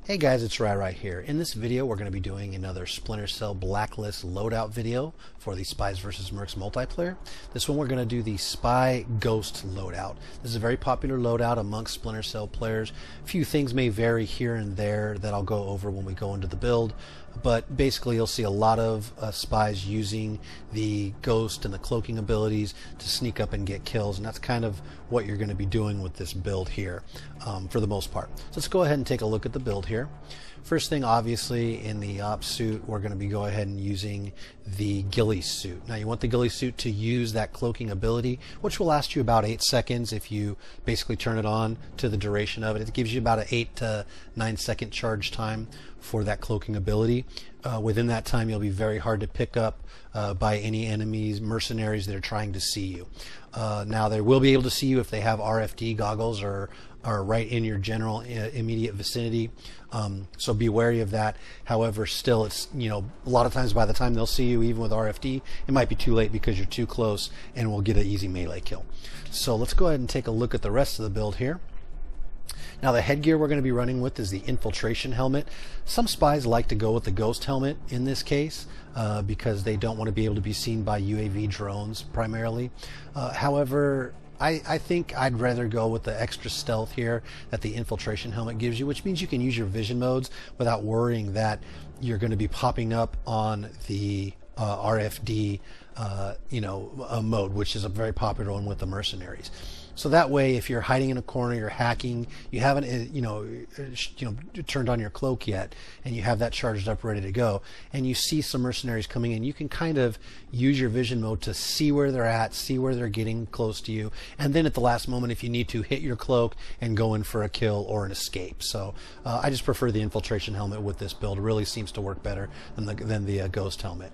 Hey guys, it's Right here. In this video, we're going to be doing another Splinter Cell Blacklist loadout video for the Spies vs. Mercs multiplayer. This one we're going to do the Spy Ghost loadout. This is a very popular loadout amongst Splinter Cell players. A few things may vary here and there that I'll go over when we go into the build, but basically you'll see a lot of spies using the ghost and the cloaking abilities to sneak up and get kills, and that's kind of what you're going to be doing with this build here for the most part. So let's go ahead and take a look at the build here. First thing, obviously, in the op suit, we're going to be go ahead and using the Ghillie Suit. Now, you want the Ghillie Suit to use that cloaking ability, which will last you about 8 seconds if you basically turn it on to the duration of it. It gives you about an 8 to 9 second charge time for that cloaking ability. Within that time, you'll be very hard to pick up by any enemies, mercenaries that are trying to see you. Now, they will be able to see you if they have RFD goggles or are right in your general immediate vicinity, so be wary of that. However, still, it's, you know, a lot of times by the time they'll see you, even with RFD, it might be too late because you're too close and we'll get an easy melee kill. So let's go ahead and take a look at the rest of the build here. Now, the headgear we're going to be running with is the infiltration helmet. Some spies like to go with the ghost helmet in this case because they don't want to be able to be seen by UAV drones primarily. However, I think I'd rather go with the extra stealth here that the infiltration helmet gives you, which means you can use your vision modes without worrying that you're going to be popping up on the RFD mode, which is a very popular one with the mercenaries. So that way, if you're hiding in a corner, you're hacking, you haven't turned on your cloak yet, and you have that charged up ready to go, and you see some mercenaries coming in, you can kind of use your vision mode to see where they're at, see where they're getting close to you, and then at the last moment, if you need to, hit your cloak and go in for a kill or an escape. So I just prefer the infiltration helmet with this build. It really seems to work better than the ghost helmet.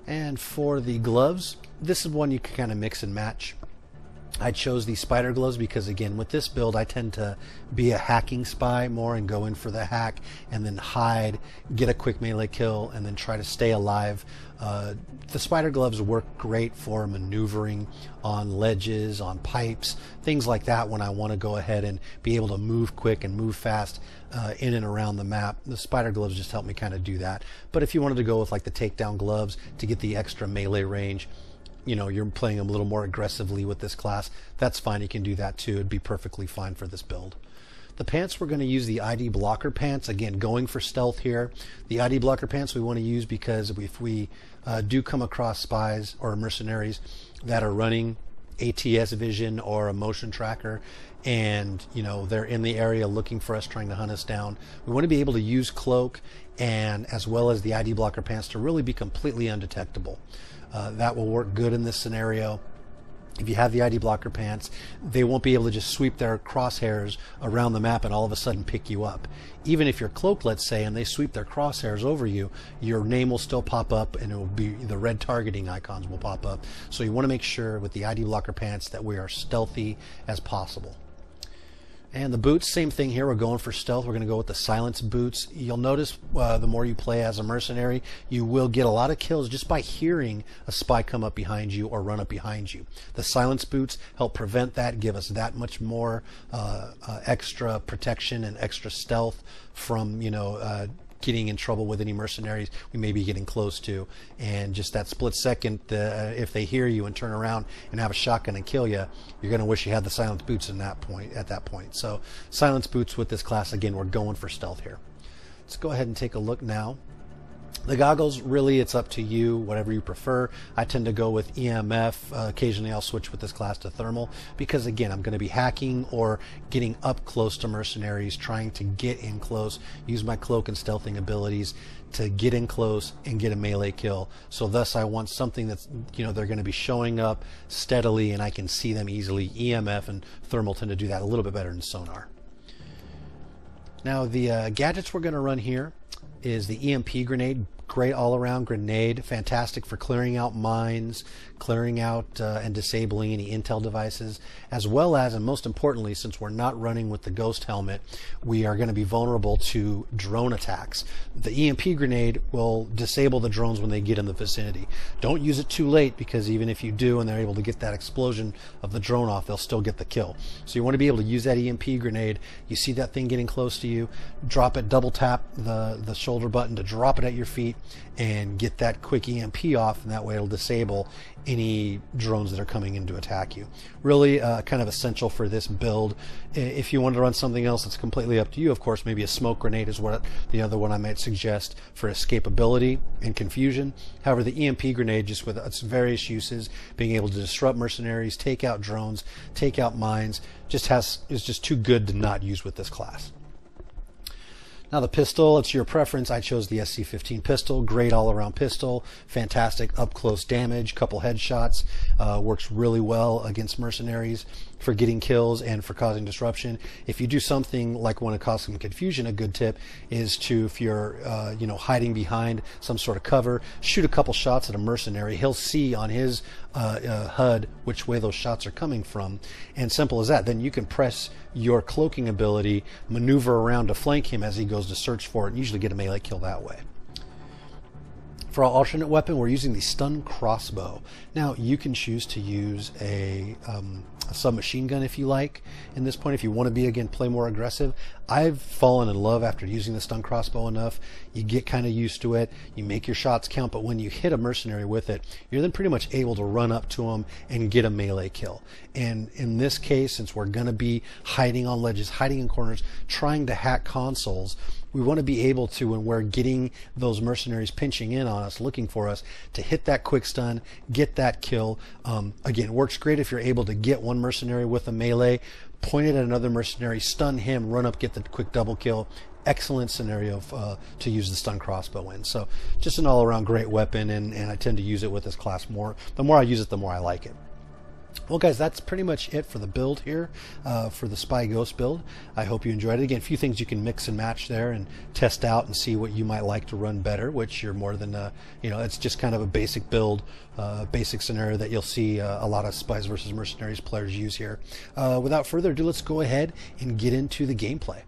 And for the gloves, this is one you can kind of mix and match. I chose the spider gloves because, again, with this build I tend to be a hacking spy more and go in for the hack and then hide, get a quick melee kill, and then try to stay alive. The spider gloves work great for maneuvering on ledges, on pipes, things like that when I want to go ahead and be able to move quick and move fast in and around the map. The spider gloves just help me kind of do that. But if you wanted to go with like the takedown gloves to get the extra melee range, you know, you're playing them a little more aggressively with this class, that's fine. You can do that too. It'd be perfectly fine for this build. The pants, we're going to use the ID blocker pants. Again, going for stealth here. The ID blocker pants we want to use because if we do come across spies or mercenaries that are running ATS vision or a motion tracker, and you know they're in the area looking for us, trying to hunt us down, we want to be able to use cloak and as well as the ID blocker pants to really be completely undetectable. That will work good in this scenario. If you have the ID blocker pants, they won't be able to just sweep their crosshairs around the map and all of a sudden pick you up. Even if you're cloaked, let's say, and they sweep their crosshairs over you, your name will still pop up and it will be, the red targeting icons will pop up. So you want to make sure with the ID blocker pants that we are stealthy as possible. And the boots, same thing here. We're going for stealth. We're going to go with the silence boots. You'll notice the more you play as a mercenary, you will get a lot of kills just by hearing a spy come up behind you or run up behind you. The silence boots help prevent that, give us that much more extra protection and extra stealth from, getting in trouble with any mercenaries we may be getting close to. And just that split second, if they hear you and turn around and have a shotgun and kill you, you're going to wish you had the silence boots at that point. So silence boots with this class, again, we're going for stealth here. Let's go ahead and take a look now. The goggles, really, it's up to you, whatever you prefer. I tend to go with EMF. Occasionally I'll switch with this class to thermal because, again, I'm going to be hacking or getting up close to mercenaries, trying to get in close, use my cloak and stealthing abilities to get in close and get a melee kill. So thus I want something that's, they're going to be showing up steadily and I can see them easily. EMF and thermal tend to do that a little bit better than sonar. Now, the gadgets we're going to run here is the EMP grenade. great all-around grenade, fantastic for clearing out mines, clearing out and disabling any intel devices, as well as, and most importantly, since we're not running with the Ghost helmet, we are going to be vulnerable to drone attacks. The EMP grenade will disable the drones when they get in the vicinity. Don't use it too late, because even if you do and they're able to get that explosion of the drone off, they'll still get the kill. So you want to be able to use that EMP grenade. You see that thing getting close to you, drop it, double tap the shoulder button to drop it at your feet, and get that quick EMP off, and that way it'll disable any drones that are coming in to attack you. Really kind of essential for this build. If you want to run something else, it's completely up to you. Of course, maybe a smoke grenade is what the other one I might suggest for escapability and confusion. However, the EMP grenade, just with its various uses, being able to disrupt mercenaries, take out drones, take out mines, is just too good to not use with this class. Now the pistol, it's your preference. I chose the SC-15 pistol. Great all-around pistol, fantastic up-close damage, couple headshots, works really well against mercenaries for getting kills and for causing disruption. If you do something like want to cause some confusion, a good tip is to, if you're hiding behind some sort of cover, shoot a couple shots at a mercenary. He'll see on his HUD which way those shots are coming from, and simple as that. Then you can press your cloaking ability, maneuver around to flank him as he goes to search for it, and usually get a melee kill that way. For our alternate weapon, we're using the stun crossbow. Now you can choose to use a submachine gun if you like. In this point, if you want to be, again, play more aggressive, I've fallen in love after using the stun crossbow enough. You get kind of used to it, you make your shots count, but when you hit a mercenary with it, you're then pretty much able to run up to him and get a melee kill. And in this case, since we're going to be hiding on ledges, hiding in corners, trying to hack consoles, we want to be able to, when we're getting those mercenaries pinching in on us, looking for us, to hit that quick stun, get that kill. Again, it works great if you're able to get one mercenary with a melee, point it at another mercenary, stun him, run up, get the quick double kill. Excellent scenario to use the stun crossbow in. So just an all-around great weapon, and I tend to use it with this class more. The more I use it, the more I like it. Well, guys, that's pretty much it for the build here, for the Spy Ghost build. I hope you enjoyed it. Again, a few things you can mix and match there and test out and see what you might like to run better, which you're more than, it's just kind of a basic build, basic scenario that you'll see a lot of Spies versus Mercenaries players use here. Without further ado, let's go ahead and get into the gameplay.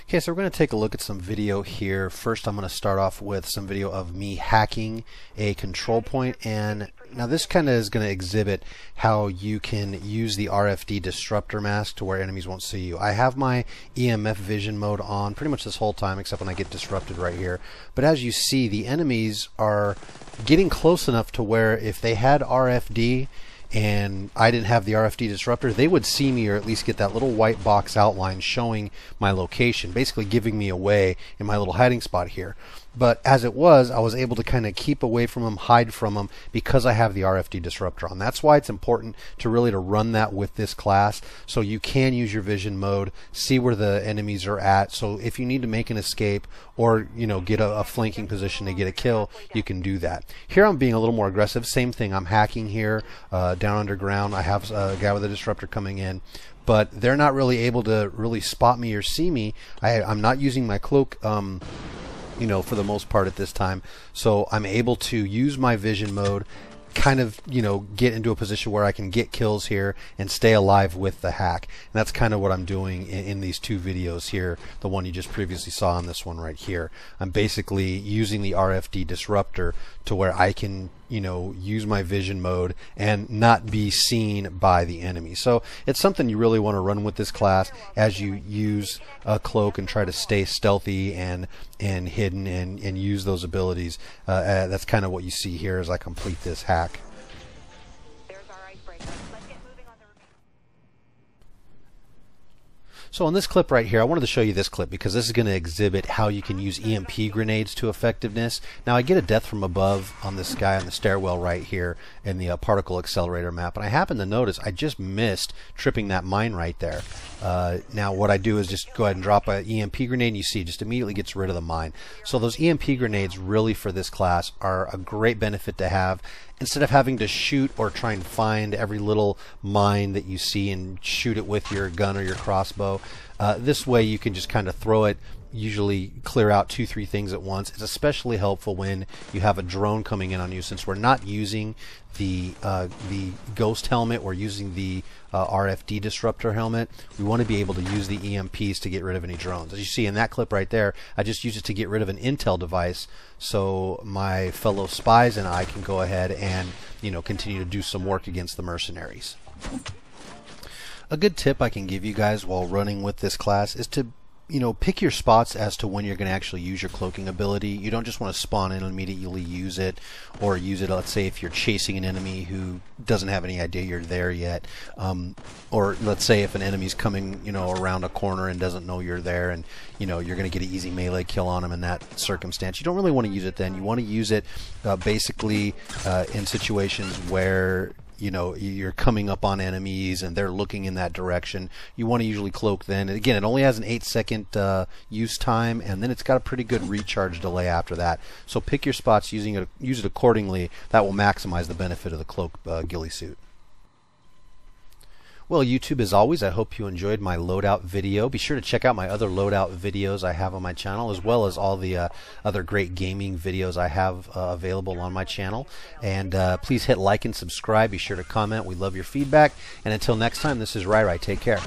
Okay, so we're going to take a look at some video here. First, I'm going to start off with some video of me hacking a control point, and now this kind of is going to exhibit how you can use the RFD disruptor mask to where enemies won't see you. I have my EMF vision mode on pretty much this whole time, except when I get disrupted right here. But as you see, the enemies are getting close enough to where if they had RFD and I didn't have the RFD disruptor, they would see me, or at least get that little white box outline showing my location, basically giving me away in my little hiding spot here. But as it was, I was able to kind of keep away from them, hide from them, because I have the RFD disruptor on. That's why it's important to really run that with this class, so you can use your vision mode, see where the enemies are at. So if you need to make an escape or get a flanking position to get a kill, you can do that. Here I'm being a little more aggressive. Same thing. I'm hacking here down underground. I have a guy with a disruptor coming in, but they're not really able to really spot me or see me. I'm not using my cloak for the most part at this time, so I'm able to use my vision mode, kind of get into a position where I can get kills here and stay alive with the hack. And that's kind of what I'm doing in these two videos here, the one you just previously saw and this one right here. I'm basically using the RFD disruptor to where I can use my vision mode and not be seen by the enemy. So it's something you really want to run with this class as you use a cloak and try to stay stealthy and hidden and use those abilities. That's kind of what you see here as I complete this hack. So in this clip right here, I wanted to show you this clip because this is going to exhibit how you can use EMP grenades to effectiveness. Now I get a death from above on this guy on the stairwell right here in the particle accelerator map, and I happen to notice I just missed tripping that mine right there. Now what I do is just go ahead and drop an EMP grenade, and you see it just immediately gets rid of the mine. So those EMP grenades really for this class are a great benefit to have. Instead of having to shoot or try and find every little mine that you see and shoot it with your gun or your crossbow, This way you can just kind of throw it, usually clear out 2-3 things at once. It's especially helpful when you have a drone coming in on you. Since we're not using the ghost helmet, we're using the RFD disruptor helmet. We want to be able to use the EMPs to get rid of any drones. As you see in that clip right there, I just used it to get rid of an intel device, so my fellow spies and I can go ahead and continue to do some work against the mercenaries. A good tip I can give you guys while running with this class is to pick your spots as to when you're going to actually use your cloaking ability. You don't just want to spawn in and immediately use it, or use it, let's say, if you're chasing an enemy who doesn't have any idea you're there yet. Or let's say if an enemy's coming, around a corner and doesn't know you're there, and you're going to get an easy melee kill on them in that circumstance. You don't really want to use it then. You want to use it basically in situations where you're coming up on enemies and they're looking in that direction. You want to usually cloak then. And again, it only has an 8-second use time, and then it's got a pretty good recharge delay after that. So pick your spots, use it accordingly. That will maximize the benefit of the cloak ghillie suit. Well, YouTube, as always, I hope you enjoyed my loadout video. Be sure to check out my other loadout videos I have on my channel, as well as all the other great gaming videos I have available on my channel. And please hit like and subscribe. Be sure to comment. We love your feedback. And until next time, this is RyerYe. Take care.